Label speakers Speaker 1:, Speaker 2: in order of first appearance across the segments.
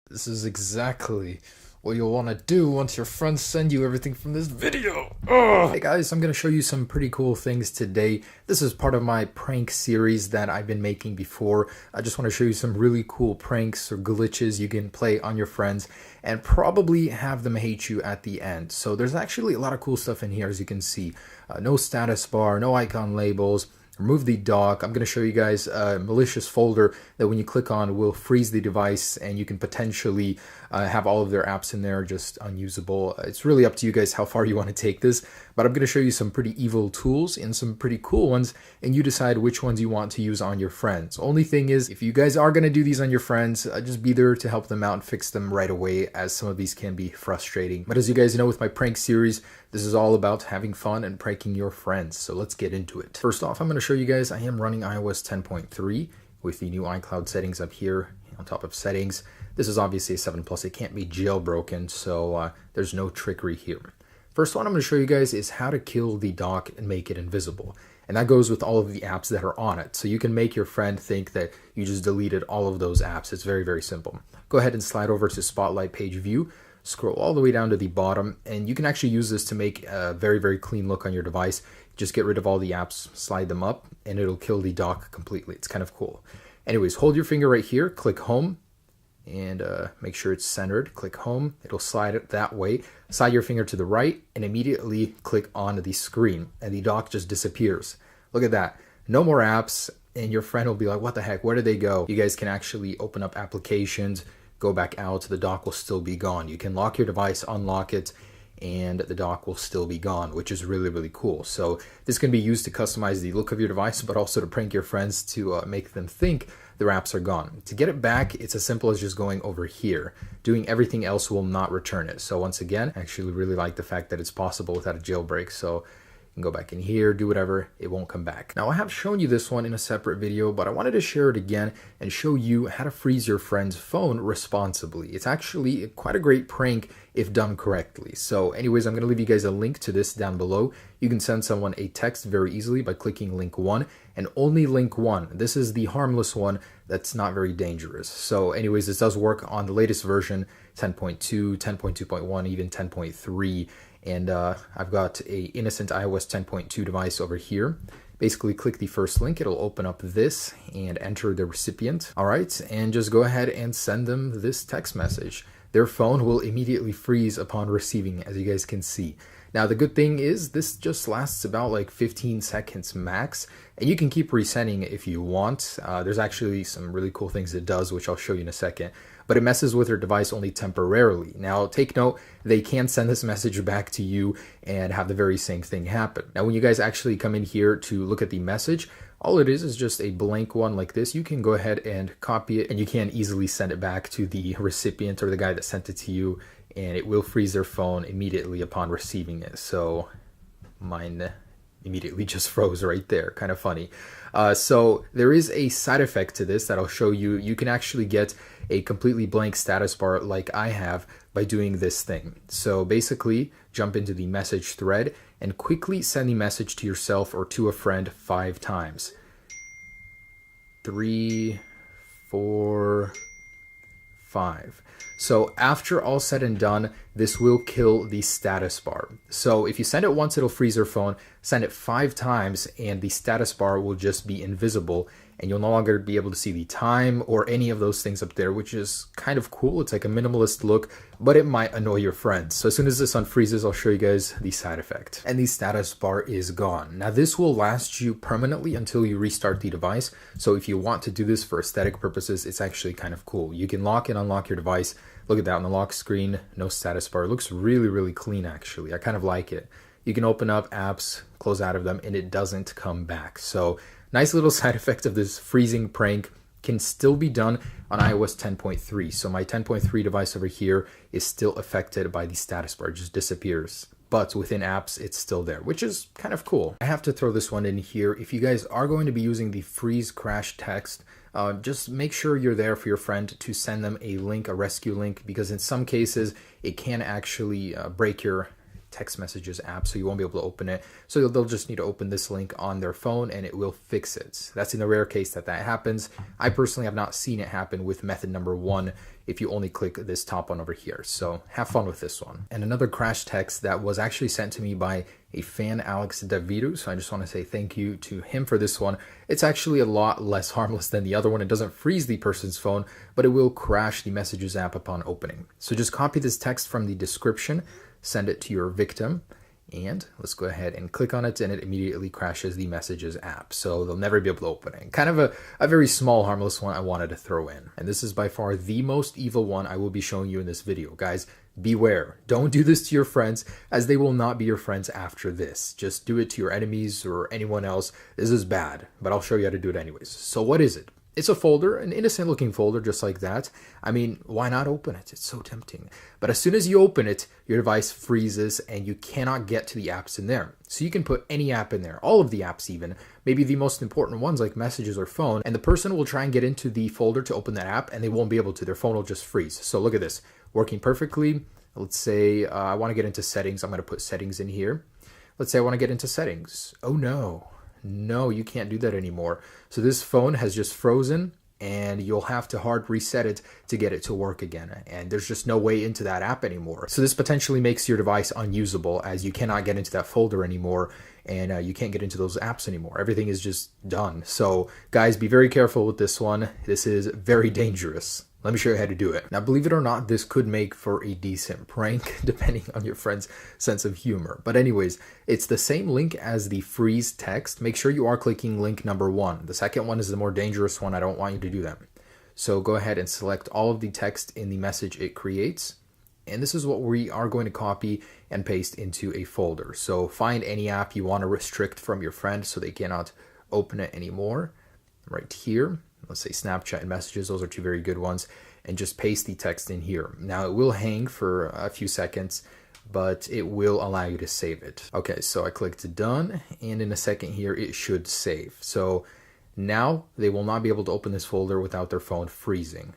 Speaker 1: This is exactly what you'll want to do once your friends send you everything from this video. Ugh. Hey guys, I'm going to show you some pretty cool things today. This is part of my prank series that I've been making before. I just want to show you some really cool pranks or glitches you can play on your friends and probably have them hate you at the end. So there's actually a lot of cool stuff in here, as you can see. No status bar, no icon labels. Remove the dock. I'm going to show you guys a malicious folder that when you click on will freeze the device, and you can potentially have all of their apps in there just unusable. It's really up to you guys how far you want to take this, but I'm going to show you some pretty evil tools and some pretty cool ones, and you decide which ones you want to use on your friends. Only thing is, if you guys are going to do these on your friends, just be there to help them out and fix them right away, as some of these can be frustrating. But as you guys know, with my prank series, this is all about having fun and pranking your friends, so let's get into it. First off, I'm going to show you guys I am running iOS 10.3 with the new iCloud settings up here on top of settings. This is obviously a 7 Plus. It can't be jailbroken, so there's no trickery here. First one I'm going to show you guys is how to kill the dock and make it invisible. And that goes with all of the apps that are on it. So you can make your friend think that you just deleted all of those apps. It's very, very simple. Go ahead and slide over to Spotlight Page View. Scroll all the way down to the bottom, and you can actually use this to make a very, very clean look on your device. Just get rid of all the apps, slide them up, and it'll kill the dock completely. It's kind of cool. Anyways, hold your finger right here, click home, and make sure it's centered. Click home, it'll slide it that way. Slide your finger to the right, and immediately click on the screen, and the dock just disappears. Look at that. No more apps, and your friend will be like, what the heck, where did they go? You guys can actually open up applications, go back out, the dock will still be gone. You can lock your device, unlock it, and the dock will still be gone, which is really, really cool. So this can be used to customize the look of your device, but also to prank your friends to make them think their apps are gone. To get it back, it's as simple as just going over here. Doing everything else will not return it. So once again, I actually really like the fact that it's possible without a jailbreak. So you can go back in here, do whatever, it won't come back. Now I have shown you this one in a separate video, but I wanted to share it again and show you how to freeze your friend's phone responsibly. It's actually quite a great prank if done correctly. So anyways, I'm gonna leave you guys a link to this down below. You can send someone a text very easily by clicking link 1, and only link 1. This is the harmless one that's not very dangerous. So anyways, this does work on the latest version, 10.2, 10.2.1, even 10.3. And I've got a innocent iOS 10.2 device over here. Basically click the first link, it'll open up this and enter the recipient. All right, and just go ahead and send them this text message. Their phone will immediately freeze upon receiving, as you guys can see. Now the good thing is this just lasts about like 15 seconds max, and you can keep resetting it if you want. There's actually some really cool things it does, which I'll show you in a second, but it messes with your device only temporarily. Now take note, they can send this message back to you and have the very same thing happen. Now when you guys actually come in here to look at the message, all it is just a blank one like this. You can go ahead and copy it, and you can easily send it back to the recipient or the guy that sent it to you, and it will freeze their phone immediately upon receiving it. So mine immediately just froze right there. Kind of funny. So there is a side effect to this that I'll show you. You can actually get a completely blank status bar like I have by doing this thing. So basically jump into the message thread and quickly send the message to yourself or to a friend 5 times. 3, 4, 5. So after all said and done, this will kill the status bar. So if you send it once, it'll freeze your phone. Send it 5 times and the status bar will just be invisible, and you'll no longer be able to see the time or any of those things up there, which is kind of cool. It's like a minimalist look, but it might annoy your friends. So as soon as this unfreezes, I'll show you guys the side effect. And the status bar is gone. Now this will last you permanently until you restart the device. So if you want to do this for aesthetic purposes, it's actually kind of cool. You can lock and unlock your device. Look at that on the lock screen, no status bar. It looks really, really clean actually. I kind of like it. You can open up apps, close out of them, and it doesn't come back. So nice little side effect of this freezing prank can still be done on iOS 10.3. So my 10.3 device over here is still affected by the status bar, it just disappears. But within apps, it's still there, which is kind of cool. I have to throw this one in here. If you guys are going to be using the freeze crash text, just make sure you're there for your friend to send them a link, a rescue link, because in some cases, it can actually break your text messages app, so you won't be able to open it. So they'll just need to open this link on their phone and it will fix it. That's in the rare case that that happens. I personally have not seen it happen with method number 1 if you only click this top one over here. So have fun with this one. And another crash text that was actually sent to me by a fan, Alex Davidu. So I just want to say thank you to him for this one. It's actually a lot less harmless than the other one. It doesn't freeze the person's phone, but it will crash the Messages app upon opening. So just copy this text from the description, send it to your victim, and let's go ahead and click on it, and it immediately crashes the Messages app. So they'll never be able to open it. Kind of a very small, harmless one I wanted to throw in. And this is by far the most evil one I will be showing you in this video. Guys, beware. Don't do this to your friends, as they will not be your friends after this. Just do it to your enemies or anyone else. This is bad, but I'll show you how to do it anyways. So what is it? It's a folder, an innocent looking folder just like that. I mean, why not open it? It's so tempting. But as soon as you open it, your device freezes and you cannot get to the apps in there. So you can put any app in there, all of the apps even, maybe the most important ones like Messages or Phone, and the person will try and get into the folder to open that app and they won't be able to. Their phone will just freeze. So look at this, working perfectly. Let's say I want to get into settings. I'm going to put settings in here. Let's say I want to get into settings. Oh no. No, you can't do that anymore. So this phone has just frozen and you'll have to hard reset it to get it to work again. And there's just no way into that app anymore. So this potentially makes your device unusable, as you cannot get into that folder anymore, and you can't get into those apps anymore. Everything is just done. So guys, be very careful with this one. This is very dangerous. Let me show you how to do it. Now, believe it or not, this could make for a decent prank, depending on your friend's sense of humor. But anyways, it's the same link as the freeze text. Make sure you are clicking link number 1. The second one is the more dangerous one. I don't want you to do that. So go ahead and select all of the text in the message it creates. And this is what we are going to copy and paste into a folder. So find any app you want to restrict from your friend so they cannot open it anymore. Right here. Let's say Snapchat and Messages, those are two very good ones, and just paste the text in here. Now it will hang for a few seconds, but it will allow you to save it. Okay, so I clicked done, and in a second here it should save. So now they will not be able to open this folder without their phone freezing.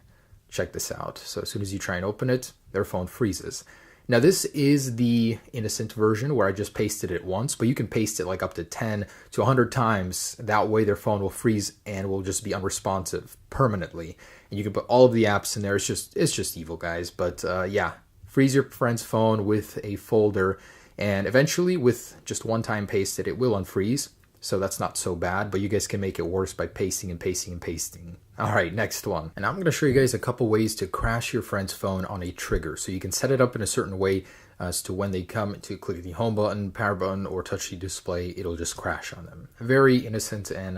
Speaker 1: Check this out. So as soon as you try and open it, their phone freezes. Now this is the innocent version where I just pasted it once, but you can paste it like up to 10 to 100 times. That way their phone will freeze and will just be unresponsive permanently. And you can put all of the apps in there. It's just evil, guys. But yeah, freeze your friend's phone with a folder, and eventually with just one time pasted, it will unfreeze. So that's not so bad, but you guys can make it worse by pasting and pasting and pasting. All right, next one. And I'm going to show you guys a couple ways to crash your friend's phone on a trigger. So you can set it up in a certain way as to when they come to click the home button, power button, or touch the display, it'll just crash on them. A very innocent and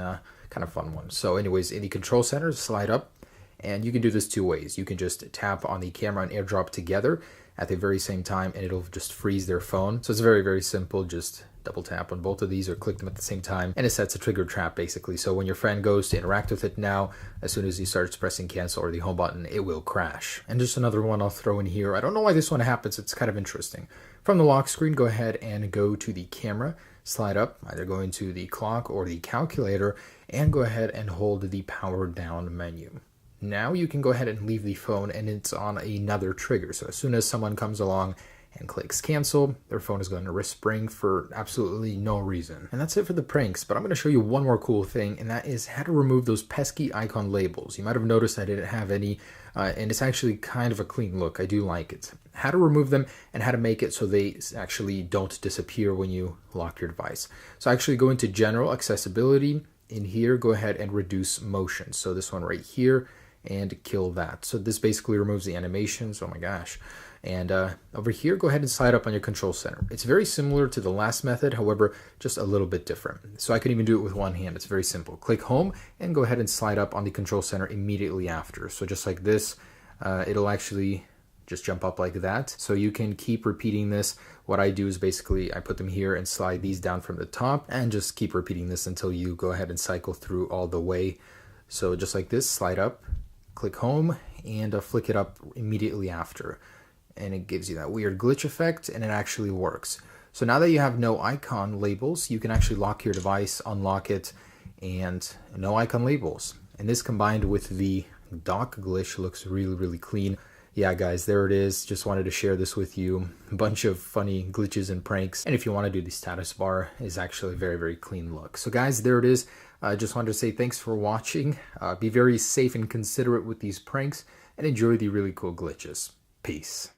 Speaker 1: kind of fun one. So anyways, in the control center, slide up, and you can do this two ways. You can just tap on the camera and AirDrop together at the very same time, and it'll just freeze their phone. So it's very, very simple. Just double tap on both of these or click them at the same time, and it sets a trigger trap basically. So when your friend goes to interact with it now, as soon as he starts pressing cancel or the home button, it will crash. And just another one I'll throw in here. I don't know why this one happens. It's kind of interesting. From the lock screen, go ahead and go to the camera, slide up, either go into the clock or the calculator, and go ahead and hold the power down menu. Now you can go ahead and leave the phone, and it's on another trigger. So as soon as someone comes along and clicks cancel, their phone is going to risk ring for absolutely no reason. And that's it for the pranks, but I'm going to show you one more cool thing, and that is how to remove those pesky icon labels. You might have noticed I didn't have any, and it's actually kind of a clean look. I do like it. How to remove them and how to make it so they actually don't disappear when you lock your device. So actually go into general accessibility. In here, go ahead and reduce motion. So this one right here, and kill that. So this basically removes the animations. Oh my gosh. And over here, go ahead and slide up on your control center. It's very similar to the last method, however, just a little bit different. So I can even do it with one hand. It's very simple. Click home and go ahead and slide up on the control center immediately after. So just like this, it'll actually just jump up like that. So you can keep repeating this. What I do is basically I put them here and slide these down from the top and just keep repeating this until you go ahead and cycle through all the way. So just like this, slide up, click home, and flick it up immediately after. And it gives you that weird glitch effect, and it actually works. So now that you have no icon labels, you can actually lock your device, unlock it, and no icon labels. And this combined with the dock glitch looks really, really clean. yeah, guys, there it is. Just wanted to share this with you. A bunch of funny glitches and pranks. And if you want to do the status bar, is actually a very, very clean look. So guys, there it is. I just wanted to say thanks for watching. Be very safe and considerate with these pranks and enjoy the really cool glitches. Peace.